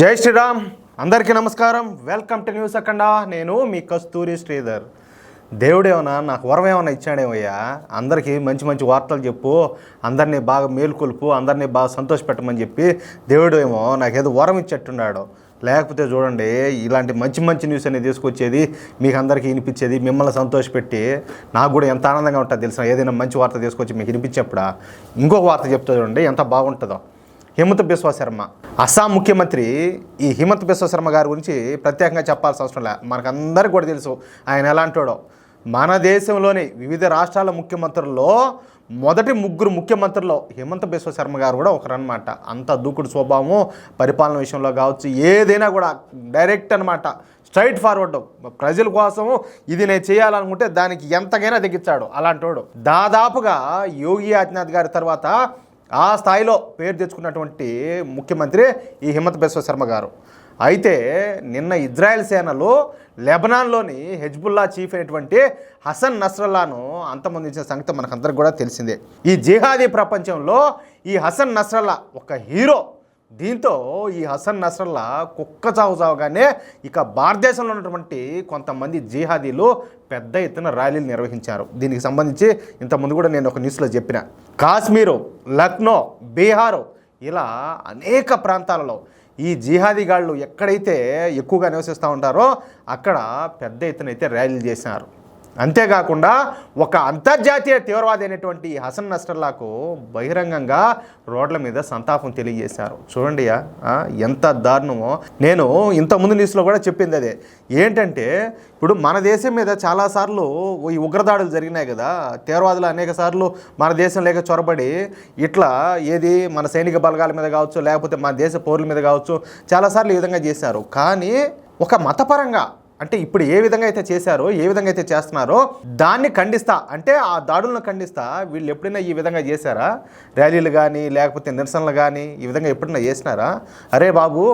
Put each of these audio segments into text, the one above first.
జై శ్రీరామ్. అందరికీ నమస్కారం. వెల్కమ్ టు న్యూస్ అఖండ. నేను మీ కస్తూరి శ్రీధర్. దేవుడేమన్నా నాకు వరం ఏమన్నా ఇచ్చాడేమయ్యా, అందరికీ మంచి మంచి వార్తలు చెప్పు, అందరినీ బాగా మేలుకొలుపు, అందరినీ బాగా సంతోషపెట్టమని చెప్పి దేవుడు ఏమో నాకేదో వరం ఇచ్చేట్టున్నాడు. లేకపోతే చూడండి, ఇలాంటి మంచి మంచి న్యూస్ అనేది తీసుకొచ్చేది, మీకు అందరికీ వినిపించేది, మిమ్మల్ని సంతోషపెట్టి నాకు కూడా ఎంత ఆనందంగా ఉంటుంది తెలిసిన. ఏదైనా మంచి వార్త తీసుకొచ్చి మీకు వినిపించేప్పుడా ఇంకొక వార్త చెప్తా చూడండి ఎంత బాగుంటుందో. హిమంత బిశ్వ శర్మ, అస్సాం ముఖ్యమంత్రి. ఈ హిమంత బిశ్వ శర్మ గారి గురించి ప్రత్యేకంగా చెప్పాల్సిన అవసరం లే, మనకందరికీ కూడా తెలుసు ఆయన ఎలాంటోడో. మన దేశంలోని వివిధ రాష్ట్రాల ముఖ్యమంత్రుల్లో మొదటి ముగ్గురు ముఖ్యమంత్రుల్లో హిమంత బిశ్వ శర్మ గారు కూడా ఒకరనమాట. అంత దూకుడు స్వభావం, పరిపాలన విషయంలో కావచ్చు, ఏదైనా కూడా డైరెక్ట్ అనమాట, స్ట్రైట్ ఫార్వర్డ్. ప్రజల కోసం ఇది నేను చేయాలనుకుంటే దానికి ఎంతకైనా దిగించాడు అలాంటోడు. దాదాపుగా యోగి ఆదిత్యనాథ్ గారి తర్వాత ఆ స్థాయిలో పేరు తెచ్చుకున్నటువంటి ముఖ్యమంత్రి ఈ హిమంత బిశ్వ శర్మ గారు. అయితే నిన్న ఇజ్రాయెల్ సేనలు లెబనాన్లోని హెజ్బుల్లా చీఫ్ అయినటువంటి హసన్ నస్రల్లాను అంతమొందించిన సంగతి మనకందరికి కూడా తెలిసిందే. ఈ జిహాదీ ప్రపంచంలో ఈ హసన్ నస్రల్లా ఒక హీరో. దీంతో ఈ హసన్ నస్రల్లా కుక్క చావుగానే ఇక భారతదేశంలో ఉన్నటువంటి కొంతమంది జిహాదీలు పెద్ద ఎత్తున ర్యాలీలు నిర్వహించారు. దీనికి సంబంధించి ఇంతకుముందు కూడా నేను ఒక న్యూస్లో చెప్పిన. కాశ్మీరు, లక్నో, బీహారు ఇలా అనేక ప్రాంతాలలో ఈ జిహాదీ గాళ్ళు ఎక్కడైతే ఎక్కువగా నివసిస్తూ ఉంటారో అక్కడ పెద్ద ఎత్తున అయితే ర్యాలీలు చేశారు. అంతేకాకుండా ఒక అంతర్జాతీయ తీవ్రవాది అయినటువంటి హసన్ నస్రల్లాకు బహిరంగంగా రోడ్ల మీద సంతాపం తెలియజేశారు. చూడండి ఎంత దారుణమో. నేను ఇంతకుముందు న్యూస్లో కూడా చెప్పింది అదే. ఏంటంటే ఇప్పుడు మన దేశం మీద చాలాసార్లు ఈ ఉగ్రదాడులు జరిగినాయి కదా, తీవ్రవాదులు అనేక సార్లు మన దేశం లేక చొరబడి ఇట్లా ఏది మన సైనిక బలగాల మీద కావచ్చు, లేకపోతే మన దేశ పౌరుల మీద కావచ్చు, చాలాసార్లు ఈ విధంగా చేశారు. కానీ ఒక మతపరంగా అంటే ఇప్పుడు ఏ విధంగా అయితే చేశారో, ఏ విధంగా అయితే చేస్తున్నారో దాన్ని ఖండిస్తా, అంటే ఆ దాడులను ఖండిస్తా వీళ్ళు ఎప్పుడైనా ఈ విధంగా చేశారా? ర్యాలీలు కానీ లేకపోతే నిరసనలు కానీ ఈ విధంగా ఎప్పుడైనా చేసినారా? అరే బాబు,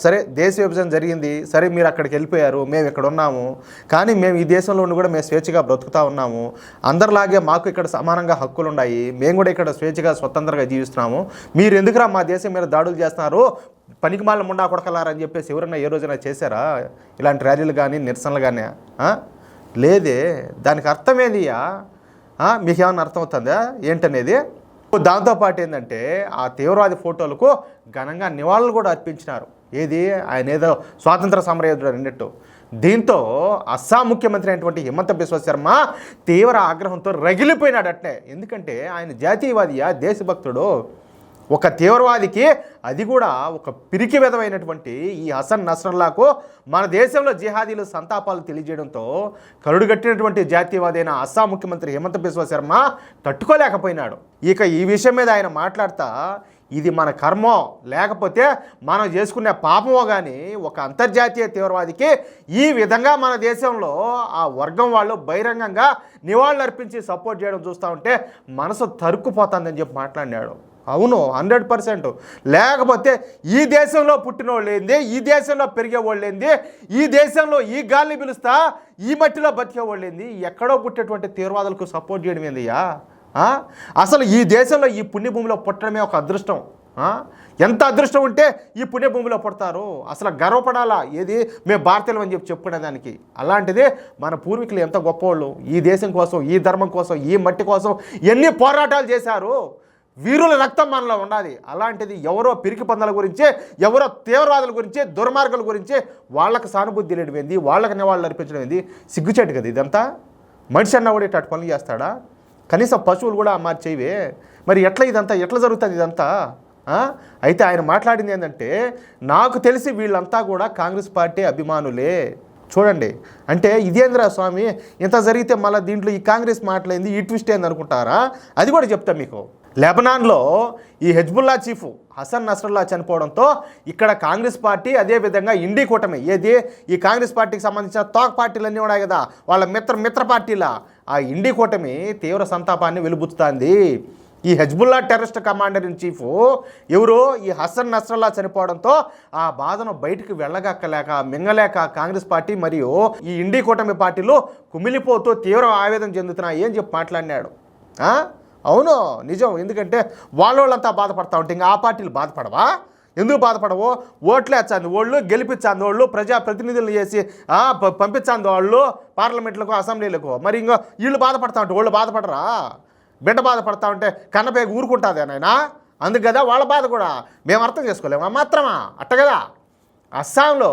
సరే దేశ విభజన జరిగింది, సరే మీరు అక్కడికి వెళ్ళిపోయారు, మేము ఇక్కడ ఉన్నాము, కానీ మేము ఈ దేశంలో ఉండి కూడా మేము స్వేచ్ఛగా బ్రతుకుతూ ఉన్నాము, అందరిలాగే మాకు ఇక్కడ సమానంగా హక్కులు ఉన్నాయి, మేము కూడా ఇక్కడ స్వేచ్ఛగా స్వతంత్రంగా జీవిస్తున్నాము, మీరు ఎందుకురా మా దేశం మీద దాడులు చేస్తున్నారు, పనికిమాల ముండా కొడకలారని చెప్పేసి ఎవరైనా ఏ రోజైనా చేశారా ఇలాంటి ర్యాలీలు కానీ నిరసనలు కానీ? లేదే. దానికి అర్థమేదియా? మీకేమన్నా అర్థమవుతుందా ఏంటనేది? దాంతోపాటు ఏంటంటే ఆ తీవ్రవాది ఫోటోలకు ఘనంగా నివాళులు కూడా అర్పించినారు. ఏది ఆయన ఏదో స్వాతంత్ర సమరయోధుడు అన్నట్టు. దీంతో అస్సాం ముఖ్యమంత్రి అయినటువంటి హిమంత బిశ్వ శర్మ తీవ్ర ఆగ్రహంతో రగిలిపోయినాడు అట్నే. ఎందుకంటే ఆయన జాతీయవాదియా, దేశభక్తుడు. ఒక తీవ్రవాదికి, అది కూడా ఒక పిరికి విధమైనటువంటి ఈ హసన్ నస్రల్లాకు మన దేశంలో జిహాదీలు సంతాపాలు తెలియజేయడంతో కరుడుగట్టినటువంటి జాతీయవాది అయిన అస్సాం ముఖ్యమంత్రి హిమంత బిశ్వ శర్మ తట్టుకోలేకపోయినాడు. ఇక ఈ విషయం మీద ఆయన మాట్లాడుతా, ఇది మన కర్మో లేకపోతే మనం చేసుకునే పాపమో కానీ ఒక అంతర్జాతీయ తీవ్రవాదికి ఈ విధంగా మన దేశంలో ఆ వర్గం వాళ్ళు బహిరంగంగా నివాళులు అర్పించి సపోర్ట్ చేయడం చూస్తూ ఉంటే మనసు తరుక్కుపోతుందని చెప్పి మాట్లాడినాడు. అవును, 100%. లేకపోతే ఈ దేశంలో పుట్టిన వాళ్ళు ఏంది, ఈ దేశంలో పెరిగే వాళ్ళు ఏంది, ఈ దేశంలో ఈ గాలిని పిలుస్తా ఈ మట్టిలో బతికే వాళ్ళు ఏంది, ఎక్కడో పుట్టేటువంటి తీవ్రవాదులకు సపోర్ట్ చేయడం ఏందయ్యా? అసలు ఈ దేశంలో ఈ పుణ్యభూమిలో పుట్టడమే ఒక అదృష్టం. ఎంత అదృష్టం ఉంటే ఈ పుణ్యభూమిలో పుడతారు. అసలు గర్వపడాలా, ఏది మేము భారతీయులు అని చెప్పి చెప్పుకునేదానికి. అలాంటిది మన పూర్వీకులు ఎంత గొప్పవాళ్ళు, ఈ దేశం కోసం, ఈ ధర్మం కోసం, ఈ మట్టి కోసం ఎన్ని పోరాటాలు చేశారు. వీరుల రక్తం మనలో ఉండాలి. అలాంటిది ఎవరో పిరికి పందాల గురించి, ఎవరో తీవ్రవాదుల గురించి, దుర్మార్గుల గురించి వాళ్ళకి సానుభూతి తెలియడం ఏంది, వాళ్ళకి నివాళులు అర్పించడం ఏంది? సిగ్గుచేటు కదా ఇదంతా. మనిషి అన్న కూడా ఇటు పనులు చేస్తాడా? కనీసం పశువులు కూడా మార్చేవే. మరి ఇదంతా ఎట్లా జరుగుతుంది ఇదంతా? అయితే ఆయన మాట్లాడింది ఏంటంటే, నాకు తెలిసి వీళ్ళంతా కూడా కాంగ్రెస్ పార్టీ అభిమానులే. చూడండి, అంటే ఇదేంద్రా స్వామి, ఇంత జరిగితే మళ్ళీ దీంట్లో ఈ కాంగ్రెస్ మాట్లాడింది ఈ ట్విస్ట్ ఏంది అనుకుంటారా? అది కూడా చెప్తా మీకు. లెబనాన్లో ఈ హెజ్బుల్లా చీఫ్ హసన్ నస్రల్లా చనిపోవడంతో ఇక్కడ కాంగ్రెస్ పార్టీ, అదేవిధంగా ఇండి కూటమి, ఏది ఈ కాంగ్రెస్ పార్టీకి సంబంధించిన తోక పార్టీలన్నీ ఉన్నాయి కదా, వాళ్ళ మిత్ర పార్టీలా, ఆ ఇండి కూటమి తీవ్ర సంతాపాన్ని వెలుబుచ్చుతుంది. ఈ Hezbollah terrorist commander in chief ఎవరు ఈ హసన్ నస్రల్లా చనిపోవడంతో ఆ బాధను బయటికి వెళ్ళగక్కలేక మింగలేక కాంగ్రెస్ పార్టీ మరియు ఈ ఇండి కూటమి పార్టీలు కుమిలిపోతూ తీవ్ర ఆవేదన చెందుతున్నాయి అని చెప్పి మాట్లాడినాడు. అవును, నిజం. ఎందుకంటే వాళ్ళంతా బాధపడతా ఉంటే ఇంకా ఆ పార్టీలు బాధపడవా? ఎందుకు బాధపడవు? ఓట్లు వేచ్చాంది వాళ్ళు, గెలిపించాంది వాళ్ళు, ప్రజాప్రతినిధులను చేసి పంపించాంది వాళ్ళు పార్లమెంట్లకు, అసెంబ్లీలకు. మరి ఇంకా వీళ్ళు బాధపడతా ఉంటే వాళ్ళు బాధపడరా? బిడ్డ బాధపడతా ఉంటే కన్నపేగ ఊరుకుంటుంది నాయనా. అందుకు కదా వాళ్ళ బాధ కూడా మేము అర్థం చేసుకోలేము మాత్రమా? అట్ట కదా. అస్సాంలో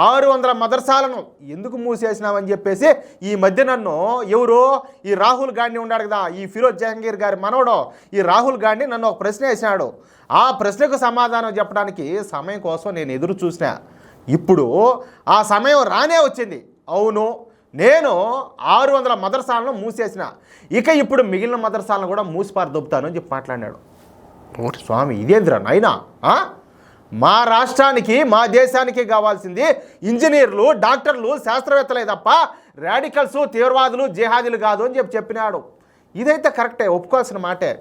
600 మదర్సాలను ఎందుకు మూసేసినామని చెప్పేసి ఈ మధ్య నన్ను ఎవరు, ఈ రాహుల్ గాంధీ ఉన్నాడు కదా, ఈ ఫిరోజ్ జహంగీర్ గారి మనవడు, ఈ రాహుల్ గాంధీ నన్ను ఒక ప్రశ్న వేసినాడు. ఆ ప్రశ్నకు సమాధానం చెప్పడానికి సమయం కోసం నేను ఎదురు చూసిన. ఇప్పుడు ఆ సమయం రానే వచ్చింది. అవును, నేను 600 మదర్సాలను మూసేసిన, ఇక ఇప్పుడు మిగిలిన మదర్సాలను కూడా మూసిపారు దొబ్బుతాను అని చెప్పి మాట్లాడినాడు. ఓటి స్వామి, ఇదేంద్రా నాయనా? మా రాష్ట్రానికి, మా దేశానికి కావాల్సింది ఇంజనీర్లు, డాక్టర్లు, శాస్త్రవేత్తలే తప్ప రాడికల్స్, తీవ్రవాదులు, జిహాదీలు కాదు అని చెప్పినాడు. ఇదైతే కరెక్టే, ఒప్పుకోవాల్సిన మాటే.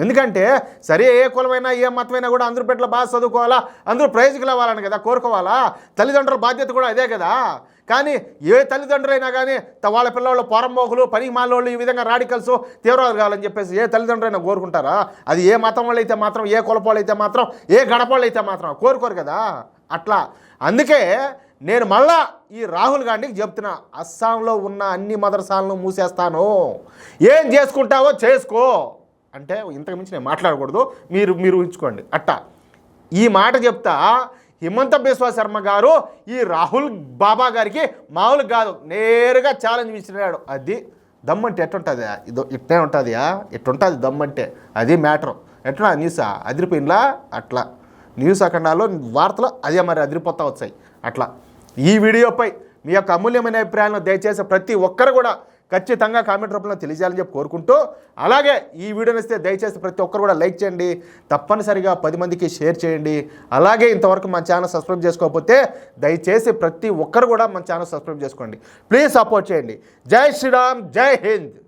ఎందుకంటే సరే, ఏ కులమైనా ఏ మతమైనా కూడా అందరూ బిడ్డలు బాగా చదువుకోవాలా, అందరూ ప్రయోజకులు అవ్వాలని కదా కోరుకోవాలా. తల్లిదండ్రుల బాధ్యత కూడా అదే కదా. కానీ ఏ తల్లిదండ్రులైనా కానీ వాళ్ళ పిల్లలు పొరంబోకులు, పనికి మాలోళ్ళు, ఈ విధంగా రాడికల్స్, తీవ్రవాదులు కావాలని చెప్పేసి ఏ తల్లిదండ్రులైనా కోరుకుంటారా? అది ఏ మతం వాళ్ళు అయితే మాత్రం, ఏ కులపోళ్ళు అయితే మాత్రం, ఏ గడపోళ్ళు అయితే మాత్రం కోరుకోరు కదా. అట్లా అందుకే నేను మళ్ళా ఈ రాహుల్ గాంధీకి చెప్తున్నా, అస్సాంలో ఉన్న అన్ని మదర్సాలను మూసేస్తాను, ఏం చేసుకుంటావో చేసుకో అంటే ఇంతకు మించి నేను మాట్లాడకూడదు, మీరు ఊహించుకోండి. అట్టా ఈ మాట చెప్తా హిమంత బిశ్వ శర్మ గారు ఈ రాహుల్ బాబా గారికి మామూలు కాదు, నేరుగా ఛాలెంజ్ విసిరాడు. అది దమ్మంటే ఎట్టుంటుంది? ఇదో ఇట్నే ఉంటుంది, ఎట్టుంటుంది దమ్మంటే. అది మ్యాటర్. ఎట్లా న్యూసా అదిరిపోయిందా? అట్లా న్యూస్ అఖండాలో వార్తలు అదే మరి అదిరిపోతా వచ్చాయి. అట్లా ఈ వీడియోపై మీ యొక్క అమూల్యమైన అభిప్రాయాలను దయచేసి ప్రతి ఒక్కరు కూడా ఖచ్చితంగా కామెంట్ రూపంలో తెలియజేయాలని చెప్పి కోరుకుంటూ, అలాగే ఈ వీడియోని ఇస్తే దయచేసి ప్రతి ఒక్కరు కూడా లైక్ చేయండి, తప్పనిసరిగా 10 మందికి షేర్ చేయండి. అలాగే ఇంతవరకు మన ఛానల్ సబ్స్క్రైబ్ చేసుకోకపోతే దయచేసి ప్రతి ఒక్కరు కూడా మన ఛానల్ సబ్స్క్రైబ్ చేసుకోండి. ప్లీజ్ సపోర్ట్ చేయండి. జై శ్రీరామ్, జై హింద్.